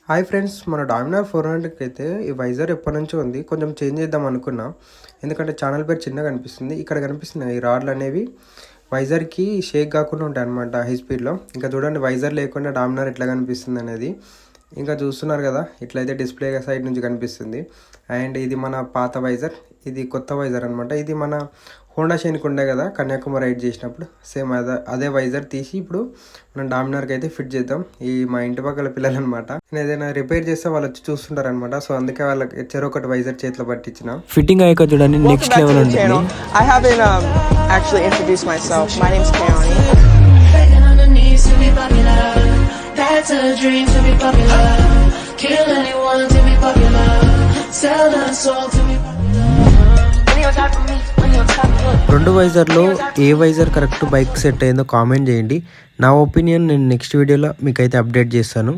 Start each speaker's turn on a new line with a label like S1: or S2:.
S1: Hi friends, మన Dominar 400కి అయితే ఈ వైజర్ ఎప్పటి నుంచో ఉంది. కొంచెం చేంజ్ చేద్దాం అనుకున్నా, ఎందుకంటే ఛానల్ పేరు చిన్నగా కనిపిస్తుంది. ఇక్కడ కనిపిస్తున్నాయి ఈ రాడ్లు అనేవి వైజర్కి షేక్ కాకుండా ఉంటాయి అనమాట హై స్పీడ్లో. ఇంకా చూడండి వైజర్ లేకుండా డామినార్ ఎట్లా కనిపిస్తుంది అనేది. ఇంకా చూస్తున్నారు కదా, ఇట్లయితే డిస్ప్లే సైడ్ నుంచి కనిపిస్తుంది. అండ్ ఇది మన పాత వైజర్, ఇది కొత్త వైజర్ అనమాట. ఇది మన హోండా షైన్కి ఉండే కదా కన్యాకుమారి రైడ్ చేసినప్పుడు, సేమ్ అదే వైజర్ తీసి ఇప్పుడు మనం డామినార్కి అయితే ఫిట్ చేద్దాం. ఈ మా ఇంటి పక్కల పిల్లలు అనమాట, నేను ఏదైనా రిపేర్ చేస్తే వాళ్ళు వచ్చి చూస్తుంటారు అనమాట. సో అందుకే వాళ్ళకి చెరొకటి వైజర్ చేతిలో పట్టించిన.
S2: ఫిట్టింగ్ అయ్యాక చూడండి నెక్స్ట్ లెవెల్ ఉంటుంది.
S3: I haven't actually introduced myself. My name's Keone. That's a dream to be popular. Kill anyone to be popular. Sell a soul to be
S2: రెండు వైజర్లో ఏ వైజర్ కరెక్ట్ బైక్ సెట్ అయిందో comment చేయండి. నా opinion నేను next వీడియోలో మీకైతే update చేస్తాను.